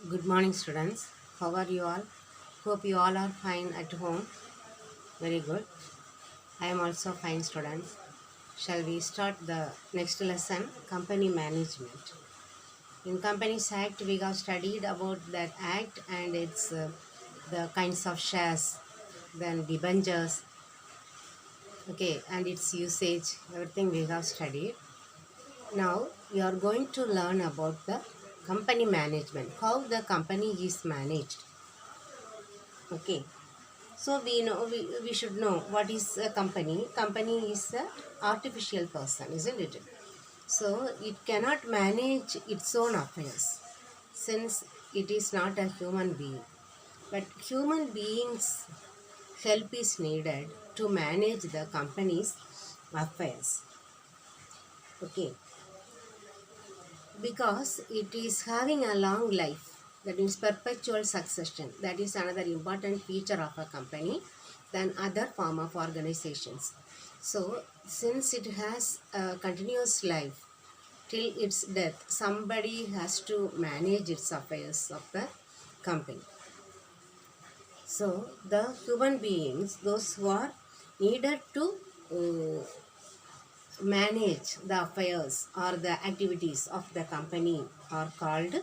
Good morning, students. How are you all? Hope you all are fine at home. Very good. I am also fine, students. Shall we start the next lesson? Company management. In Companies Act, we have studied about that act and its the kinds of shares, then debentures, okay, and its usage. Everything we have studied. Now we are going to learn about the company management, how the company is managed. Okay. So we should know what is a company. Company is a artificial person, isn't it? So it cannot manage its own affairs since it is not a human being. But human beings' help is needed to manage the company's affairs. Okay, because it is having a long life, that means perpetual succession. That is another important feature of a company than other form of organizations. So since it has a continuous life till its death, somebody has to manage its affairs of the company. So the human beings, those who are needed to uh, manage the affairs or the activities of the company are called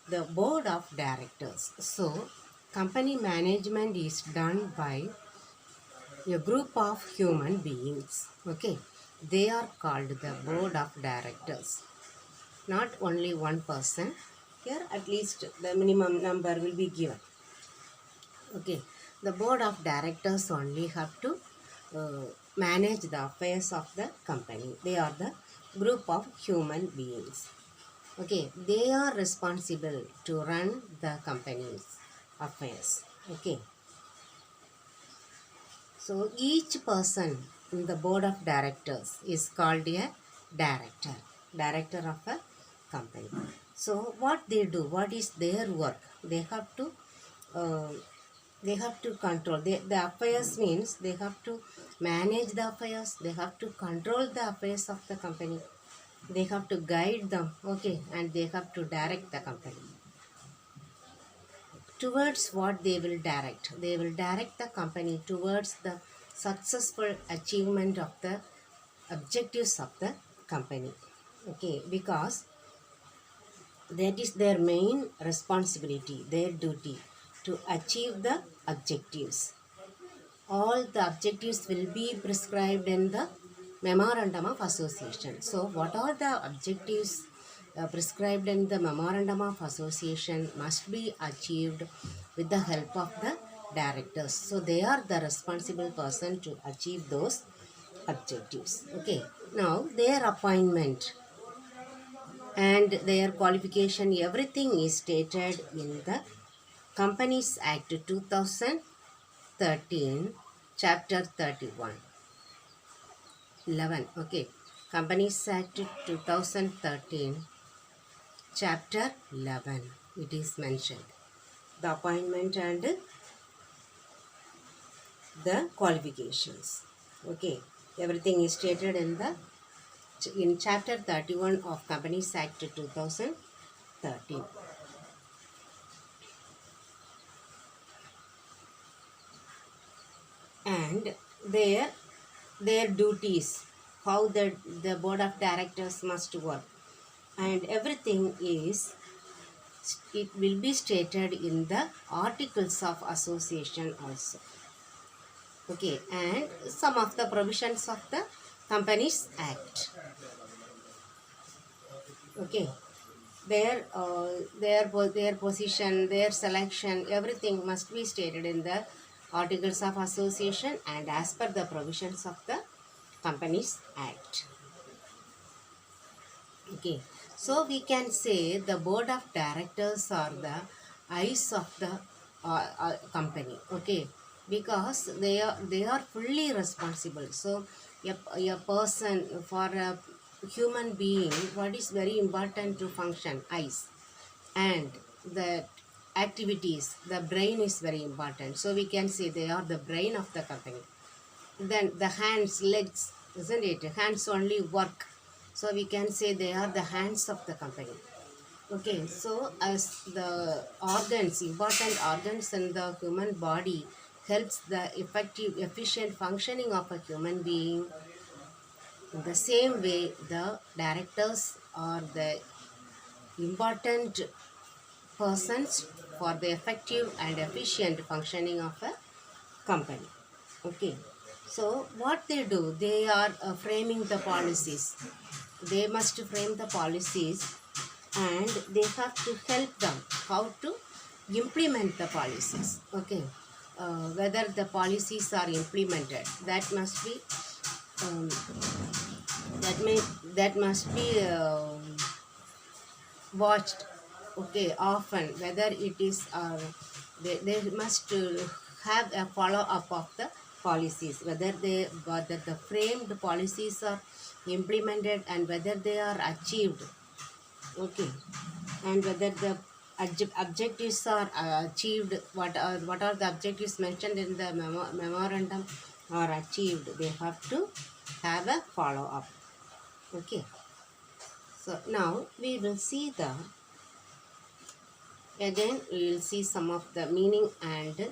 the board of directors. So company management is done by a group of human beings. Okay, they are called the board of directors, not only one person. Here at least the minimum number will be given. Okay, the board of directors only have to uh, manage the affairs of the company. They are the group of human beings. Okay, they are responsible to run the company's affairs. Okay, so each person in the board of directors is called a director, director of a company. So what they do, what is their work? Uh, they have to control the affairs, means they have to manage the affairs, they have to control the affairs of the company, they have to guide them, okay, and they have to direct the company towards what they will direct the company towards the successful achievement of the objectives of the company. Okay, because that is their main responsibility, their duty to achieve the objectives. All the objectives will be prescribed in the memorandum of association. So what are the objectives prescribed in the memorandum of association must be achieved with the help of the directors. So they are the responsible person to achieve those objectives. Okay, now their appointment and their qualification, everything is stated in the Companies Act 2013, chapter 31. 11. Okay, Companies Act 2013, chapter 11, it is mentioned the appointment and the qualifications. Okay, everything is stated in chapter 31 of Companies Act 2013. And their duties, how the board of directors must work, and everything is, it will be stated in the articles of association also. Okay, and some of the provisions of the Companies Act. Okay, their position, their selection, everything must be stated in the articles of association and as per the provisions of the Companies Act. Okay, so we can say the board of directors are the eyes of the company. Okay, because they are fully responsible. So a person, for a human being, what is very important to function? Eyes. And the activities, the brain is very important. So we can say they are the brain of the company. Then the hands, legs, isn't it? Hands only work. So we can say they are the hands of the company. Okay, so as the organs, important organs in the human body helps the effective, efficient functioning of a human being. In the same way, the directors are the important persons for the effective and efficient functioning of a company. Okay, so what they do, they are framing the policies. They must frame the policies and they have to help them how to implement the policies. Okay, whether the policies are implemented, that must be um, that may that must be watched, okay, often, whether it is they must have a follow up of the policies, whether the framed policies are implemented and whether they are achieved. Okay, and whether the objectives are achieved, what are the objectives mentioned in the memorandum are achieved, they have to have a follow up. Okay, so now we will see the again we will see some of the meaning and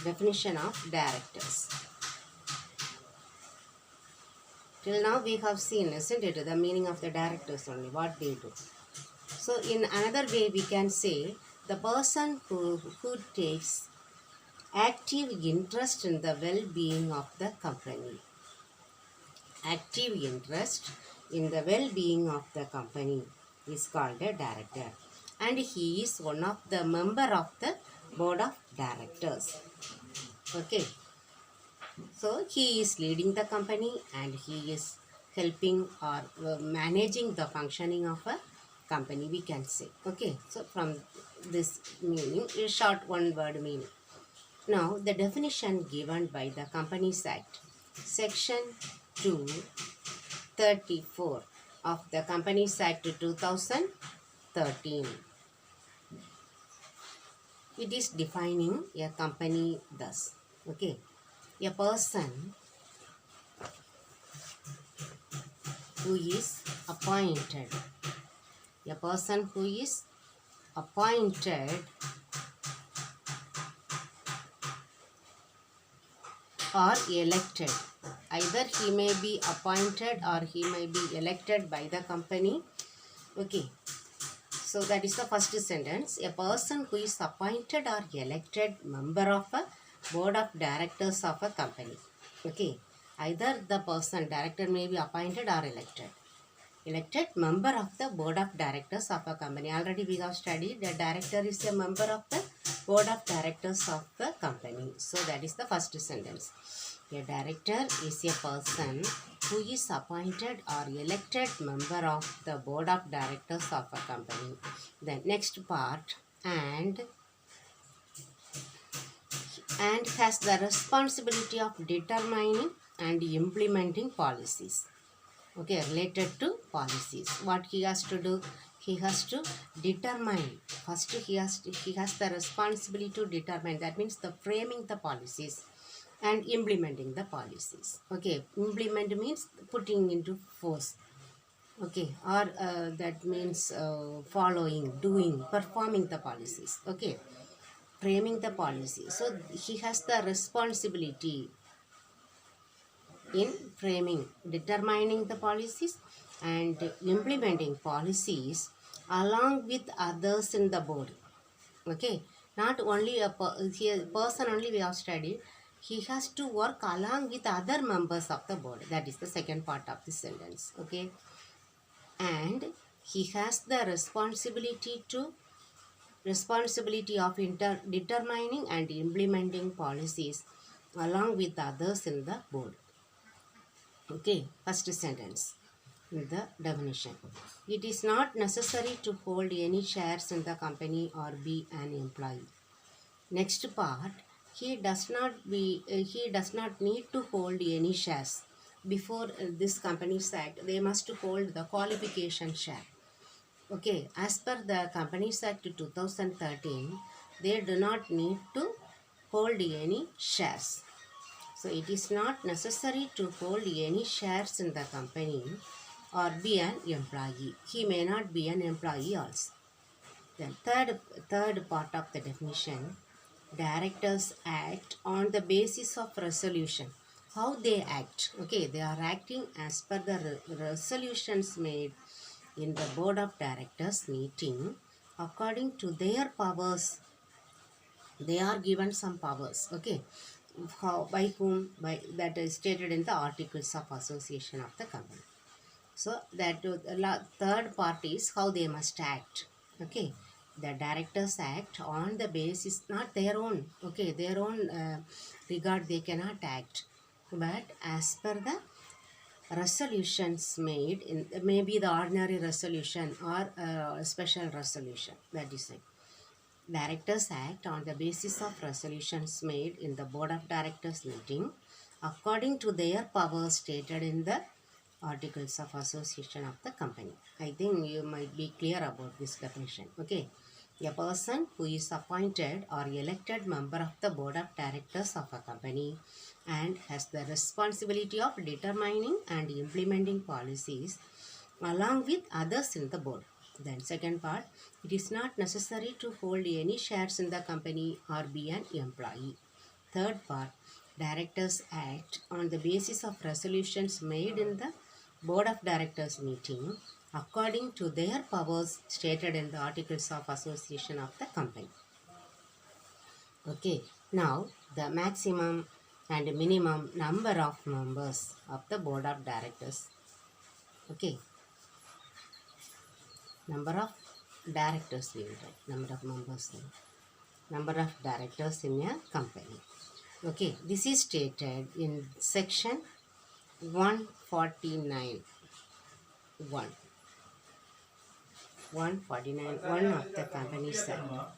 definition of directors. Till now we have seen, isn't it, the meaning of the directors only, what they do. So in another way we can say the person who takes active interest in the well-being of the company. Active interest in the well-being of the company is called a director, and he is one of the member of the board of directors. Okay, so he is leading the company and he is helping or managing the functioning of a company, we can say. Okay, so from this meaning, a short one word meaning. Now the definition given by the Companies Act, section 234 of the Companies Act 2013. It is defining a company thus. Okay, a person who is appointed, a person who is appointed or elected. Either he may be appointed or he may be elected by the company. Okay, so that is the first sentence. A person who is appointed or elected member of a board of directors of a company. Okay, either the person, director, may be appointed or elected member of the board of directors of a company. Already we have studied the director is a member of the board of directors of the company. So that is the first sentence. A director is a person who is appointed or elected member of the board of directors of a company. The next part, and has the responsibility of determining and implementing policies. Okay, related to policies, what he has to do, he has to determine. First he has the responsibility to determine, that means the framing the policies and implementing the policies. Okay, implement means putting into force. Okay, or that means following, doing, performing the policies. Okay, framing the policy, so he has the responsibility in framing, determining the policies and implementing policies along with others in the board. Okay, not only a person only we have studied, he has to work along with other members of the board. That is the second part of the sentence. Okay, and he has the responsibility of determining and implementing policies along with others in the board. Okay, first sentence, the definition. It is not necessary to hold any shares in the company or be an employee. Next part, he does not need to hold any shares. Before this Companies Act, they must hold the qualification share. Okay, as per the Companies Act 2013, they do not need to hold any shares. So it is not necessary to hold any shares in the company or be an employee. He may not be an employee also. Then third part of the definition, directors act on the basis of resolution. How they act? Okay, they are acting as per the resolutions made in the board of directors meeting according to their powers. They are given some powers. Okay, how, by whom? By that is stated in the articles of association of the company. So that third part is how they must act. Okay, the directors act on the basis not their own. Okay, their own regard they cannot act, but as per the resolutions made in maybe the ordinary resolution or special resolution. That is it. Directors act on the basis of resolutions made in the board of directors meeting according to their powers stated in the articles of association of the company. I think you might be clear about this definition. Okay. A person who is appointed or elected member of the board of directors of a company and has the responsibility of determining and implementing policies along with others in the board. Then second part, it is not necessary to hold any shares in the company or be an employee. Third part, directors act on the basis of resolutions made in the board of directors meeting according to their powers stated in the articles of association of the company. Okay, now the maximum and minimum number of members of the board of directors. Okay, number of directors we will write, number of members, number of directors in a company. Okay, this is stated in section 149. 1 of the Companies Act.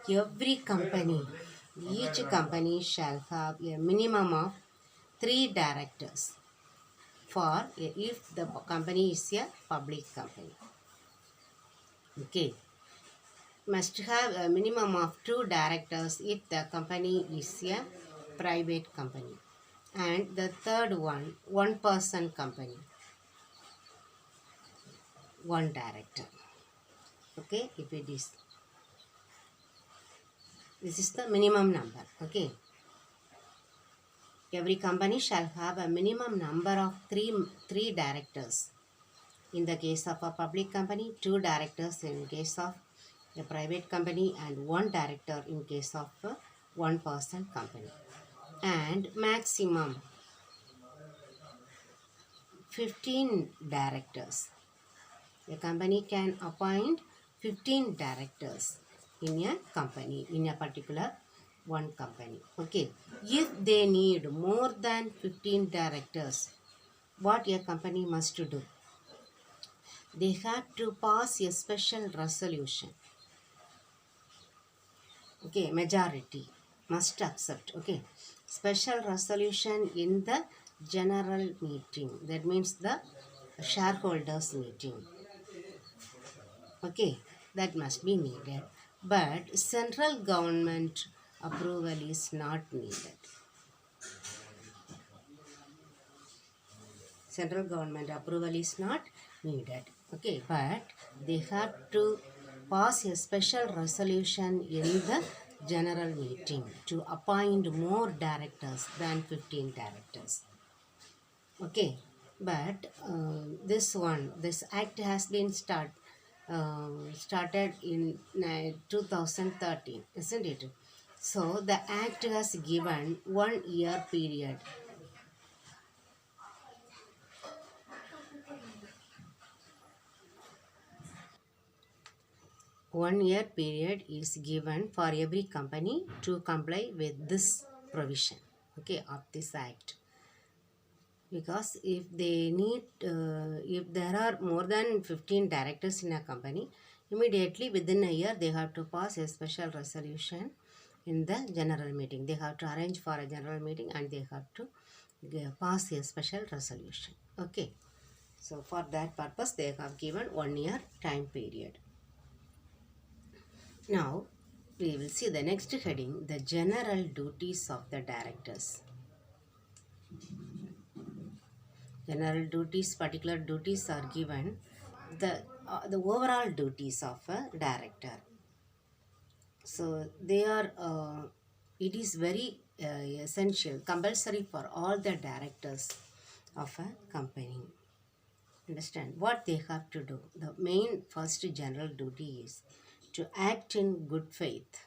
Every company, each company shall have a minimum of 3 directors for if the company is a public company. Okay, must have a minimum of 2 directors if the company is a private company. And the third one person company, 1 director. Okay, if it is, this is the minimum number. Okay, every company shall have a minimum number of three directors. In the case of a public company, 2 directors in case of a private company, and 1 director in case of a 1 person company. And maximum 15 directors. A company can appoint 15 directors in a company, in a particular one company. Okay, if they need more than 15 directors, what a company must do? They have to pass a special resolution. Okay, majority must accept. Okay, special resolution in the general meeting. That means the shareholders meeting. Okay, that must be needed. But central government approval is not needed. Central government approval is not needed. Okay, but they have to pass a special resolution in the general meeting to appoint more directors than 15 directors. Okay, but this act has been started in 2013, isn't it? So the act has given 1 year period. 1 year period is given for every company to comply with this provision, okay, of this act. Because if they need, if there are more than 15 directors in a company, immediately within a year they have to pass a special resolution in the general meeting. They have to arrange for a general meeting and they have to pass a special resolution. Okay, so for that purpose they have given 1 year time period. Now we will see the next heading, the general duties of the directors. General duties, particular duties are given. The overall duties of a director. So they are. It is very essential, compulsory for all the directors of a company. Understand what they have to do. The main first general duty is to act in good faith.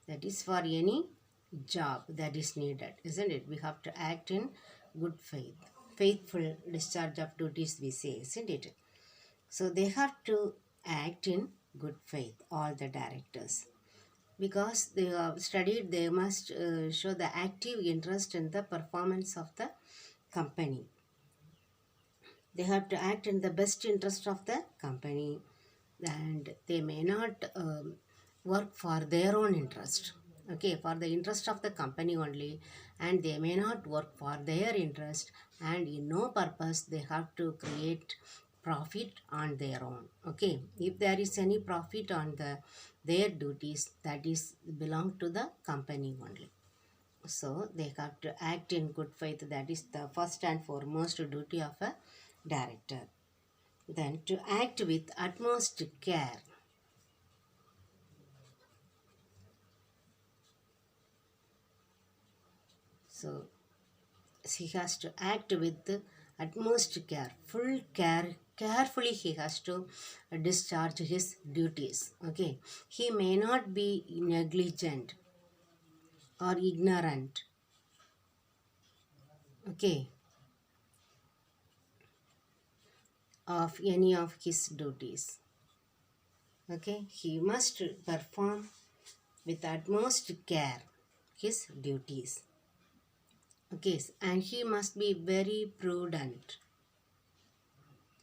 That is for any job that is needed, isn't it? We have to act in good faith. Faithful discharge of duties, we say, isn't it? So they have to act in good faith, all the directors. Because they have studied, they must show the active interest in the performance of the company. They have to act in the best interest of the company, and they may not work for their own interest, okay, for the interest of the company only, and they may not work for their interest, and in no purpose they have to create profit on their own. Okay, if there is any profit on their duties, that is belong to the company only. So they have to act in good faith. That is the first and foremost duty of a director. Then to act with utmost care. So he has to act with utmost care, full care. Carefully he has to discharge his duties. Okay, he may not be negligent or ignorant. Okay, of any of his duties. Okay, he must perform with utmost care his duties. Okay, and he must be very prudent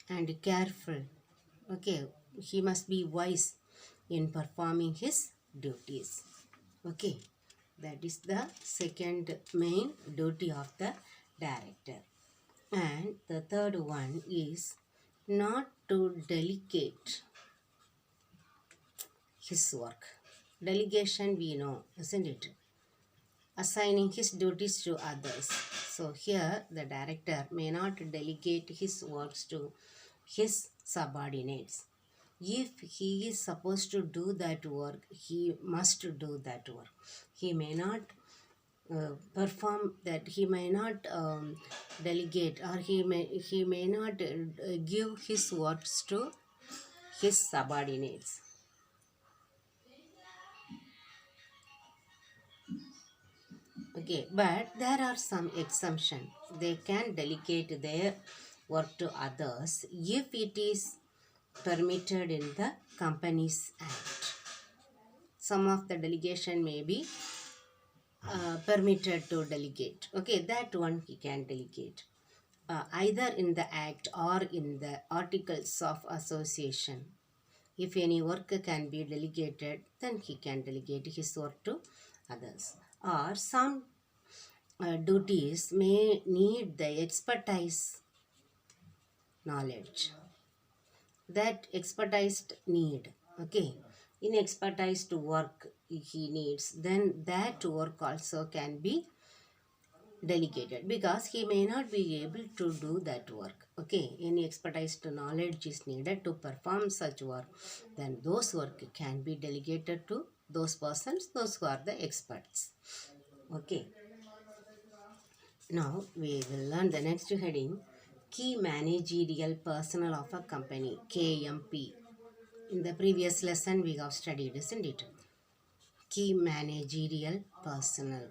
and careful. Okay, he must be wise in performing his duties. Okay, that is the second main duty of the director. And the third one is not to delegate his work. Delegation we know, isn't it? Assigning his duties to others. So here the director may not delegate his works to his subordinates. If he is supposed to do that work, he must do that work. He may not perform that, he may not delegate, or he may not give his works to his subordinates. Okay, but there are some exemption. They can delegate their work to others if it is permitted in the Companies Act. Some of the delegation may be permitted to delegate. Okay, that one he can delegate. Either in the Act or in the Articles of Association. If any work can be delegated, then he can delegate his work to others. Or some duties may need the expertise knowledge. That expertise need, okay, in expertise to work he needs, then that work also can be delegated, because he may not be able to do that work. Okay, any expertise to knowledge is needed to perform such work, then those work can be delegated to those persons, those who are the experts. Okay, now we will learn the next heading, key managerial personnel of a company, KMP. In the previous lesson we have studied, isn't it? Key managerial personnel.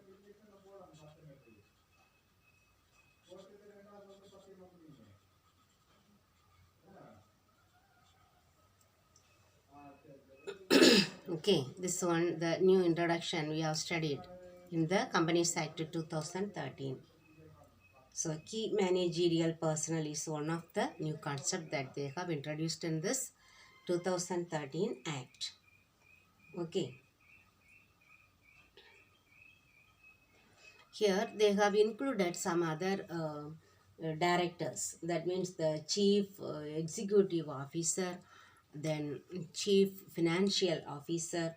Okay, this one, the new introduction we have studied in the Companies Act 2013. So key managerial personnel is one of the new concept that they have introduced in this 2013 Act. Okay. Here they have included some other directors. That means the chief executive officer, then chief financial officer,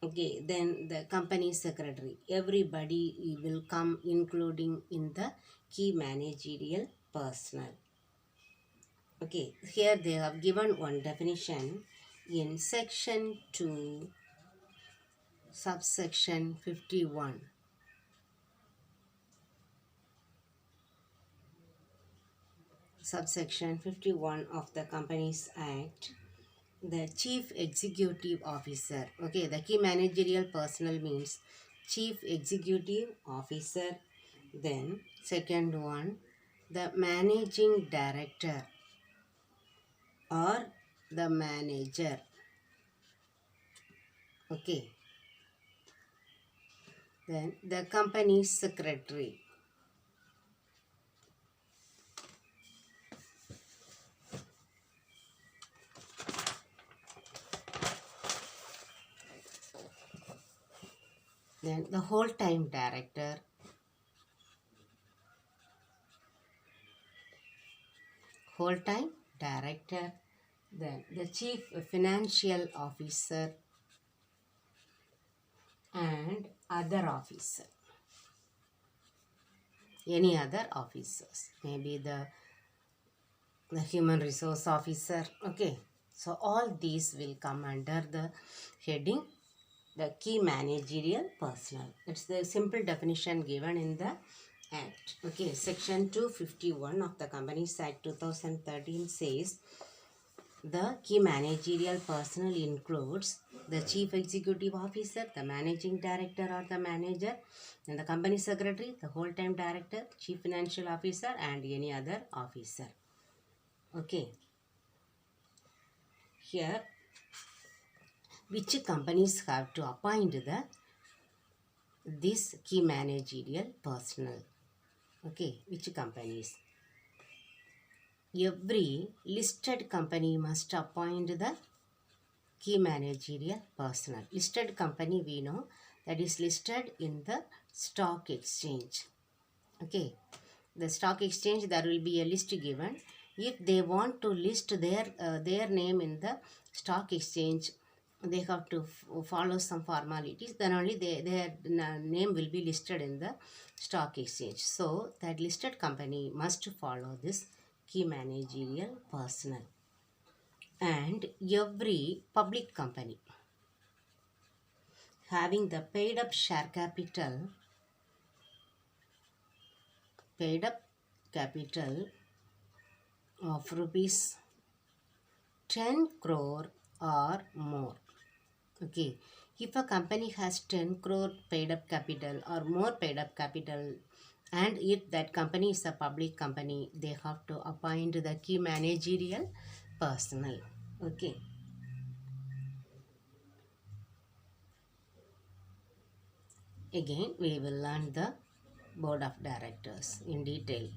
Okay, then the company secretary. Everybody will come, including in the key managerial personnel. Okay, here they have given one definition in section 2, subsection 51. Subsection 51 of the Companies Act, the chief executive officer. Okay, the key managerial personnel means chief executive officer. Then second one, the managing director or the manager. Okay, then the company secretary. Then the whole time director. Whole time director. Then the chief financial officer and other officer. Any other officers, maybe the human resource officer. Okay, so all these will come under the heading the key managerial personnel. It's the simple definition given in the act. Okay, section 251 of the Companies Act 2013 says the key managerial personnel includes the chief executive officer, the managing director or the manager, and the company secretary, the whole-time director, chief financial officer, and any other officer. Okay. Here, which companies have to appoint this key managerial personnel? Okay, which companies? Every listed company must appoint the key managerial personnel. Listed company we know that is listed in the stock exchange. Okay, the stock exchange there will be a list given. If they want to list their name in the stock exchange, they have to follow some formalities. Then only their name will be listed in the stock exchange. So that listed company must follow this key managerial personnel. And every public company having the paid up share capital, paid up capital of rupees 10 crore or more. Okay, if a company has 10 crore paid up capital or more paid up capital, and if that company is a public company, they have to appoint the key managerial personnel. Okay. Again, we will learn the board of directors in detail.